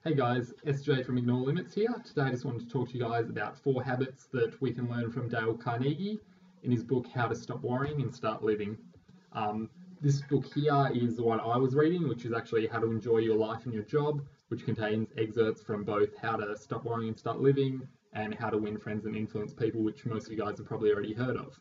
Hey guys, SJ from Ignore Limits here. Today I just wanted to talk to you guys about 4 habits that we can learn from Dale Carnegie in his book How to Stop Worrying and Start Living. Um, this book here is the one I was reading, which is actually How to Enjoy Your Life and Your Job, which contains excerpts from both How to Stop Worrying and Start Living and How to Win Friends and Influence People, which most of you guys have probably already heard of.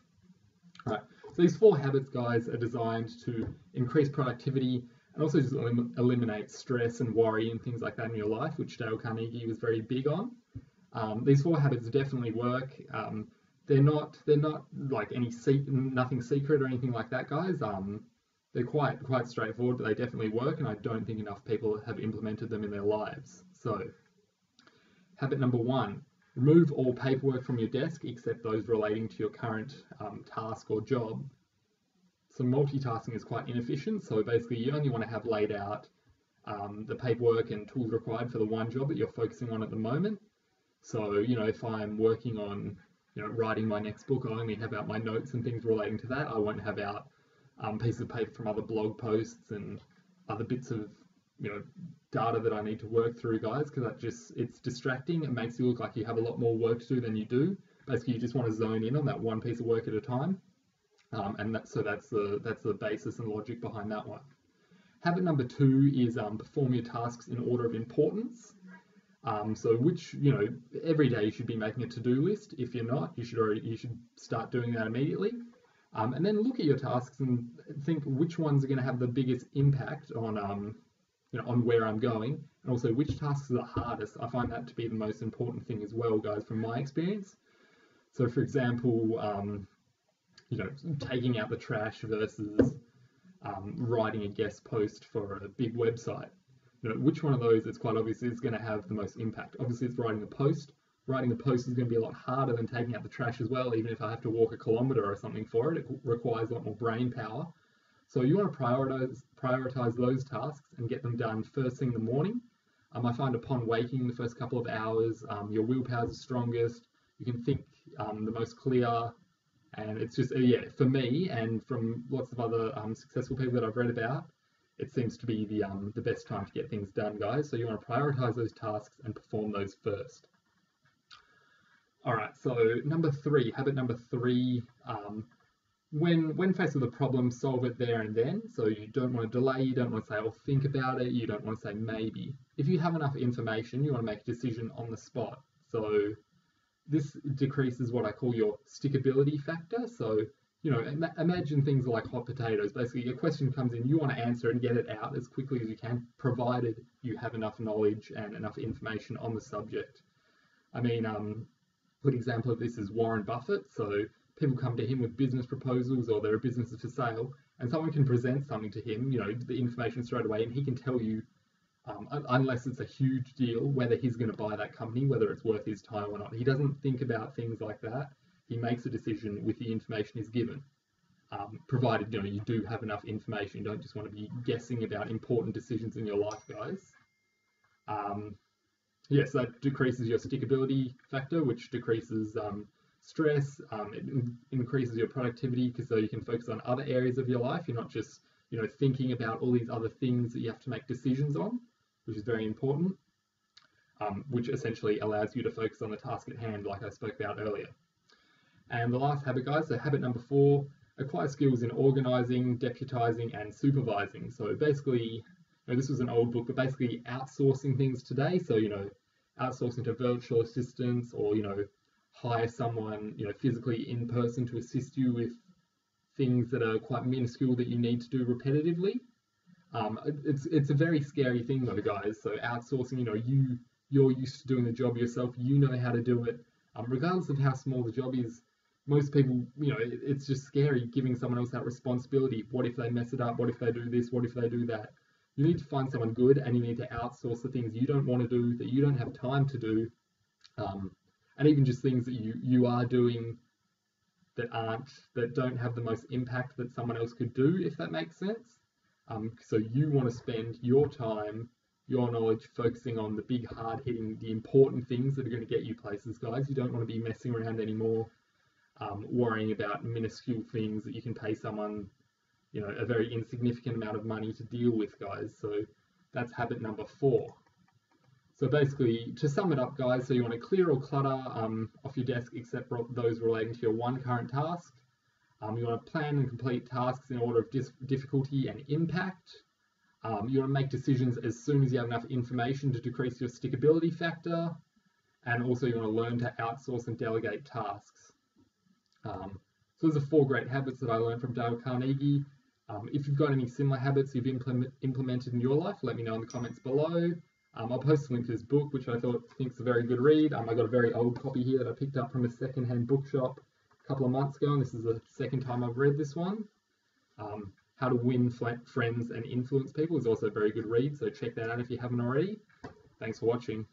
Right. So these 4 habits, guys, are designed to increase productivity and also just eliminate stress and worry and things like that in your life, which Dale Carnegie was very big on. These 4 habits definitely work. They're not like nothing secret or anything like that, guys. They're quite straightforward, but they definitely work, and I don't think enough people have implemented them in their lives. So, habit number 1. Remove all paperwork from your desk except those relating to your current task or job. So multitasking is quite inefficient, so basically you only want to have laid out the paperwork and tools required for the one job that you're focusing on at the moment. So, if I'm working on, writing my next book, I only have out my notes and things relating to that. I won't have out pieces of paper from other blog posts and other bits of, data that I need to work through, guys, because it's distracting. It makes you look like you have a lot more work to do than you do. Basically, you just want to zone in on that one piece of work at a time. That's the basis and logic behind that one. Habit number 2 is perform your tasks in order of importance. Every day you should be making a to-do list. If you're not, you should start doing that immediately. And then look at your tasks and think which ones are going to have the biggest impact on where I'm going, and also which tasks are the hardest. I find that to be the most important thing as well, guys, from my experience. So, for example, taking out the trash versus writing a guest post for a big website. Which one of those, it's quite obvious, is going to have the most impact. Obviously, it's writing a post. Writing the post is going to be a lot harder than taking out the trash as well, even if I have to walk a kilometre or something for it. It requires a lot more brain power. So you want to prioritize those tasks and get them done first thing in the morning. I find upon waking the first couple of hours, your willpower is the strongest. You can think the most clear. And it's just, for me and from lots of other successful people that I've read about, it seems to be the best time to get things done, guys. So you want to prioritize those tasks and perform those first. All right, so habit number 3, when faced with a problem, solve it there and then. So you don't want to delay, you don't want to say, I'll think about it, you don't want to say maybe. If you have enough information, you want to make a decision on the spot. So this decreases what I call your stickability factor. So, imagine things like hot potatoes. Basically, a question comes in, you want to answer and get it out as quickly as you can, provided you have enough knowledge and enough information on the subject. I mean, good example of this is Warren Buffett. So people come to him with business proposals or their businesses for sale, and someone can present something to him, the information straight away, and he can tell you, unless it's a huge deal, whether he's going to buy that company, whether it's worth his time or not. He doesn't think about things like that. He makes a decision with the information he's given, provided you do have enough information. You don't just want to be guessing about important decisions in your life, guys. So that decreases your stickability factor, which decreases stress. It increases your productivity because so you can focus on other areas of your life. You're not just thinking about all these other things that you have to make decisions on, which is very important, which essentially allows you to focus on the task at hand, like I spoke about earlier. And the last habit, guys, so habit number 4, acquire skills in organizing, deputizing, and supervising. So basically, this was an old book, but basically outsourcing things today. So, outsourcing to virtual assistants or, hire someone, physically in person to assist you with things that are quite minuscule that you need to do repetitively. It's a very scary thing though, guys. So outsourcing, you're used to doing the job yourself, you know how to do it. Regardless of how small the job is, most people, it's just scary giving someone else that responsibility. What if they mess it up? What if they do this? What if they do that? You need to find someone good, and you need to outsource the things you don't want to do, that you don't have time to do, and even just things that you are doing that don't have the most impact that someone else could do, if that makes sense. So you want to spend your time, your knowledge, focusing on the big, hard-hitting, the important things that are going to get you places, guys. You don't want to be messing around anymore, worrying about minuscule things that you can pay someone, a very insignificant amount of money to deal with, guys. So that's habit number 4. So basically, to sum it up, guys, so you want to clear all clutter off your desk except for those relating to your one current task. You want to plan and complete tasks in order of difficulty and impact. You want to make decisions as soon as you have enough information to decrease your stickability factor. And also you want to learn to outsource and delegate tasks. So those are 4 great habits that I learned from Dale Carnegie. If you've got any similar habits you've implemented in your life, let me know in the comments below. I'll post a link to this book, which I think is a very good read. I got a very old copy here that I picked up from a secondhand bookshop a couple of months ago, and this is the second time I've read this one. How to Win Friends and Influence People is also a very good read, so check that out if you haven't already. Thanks for watching.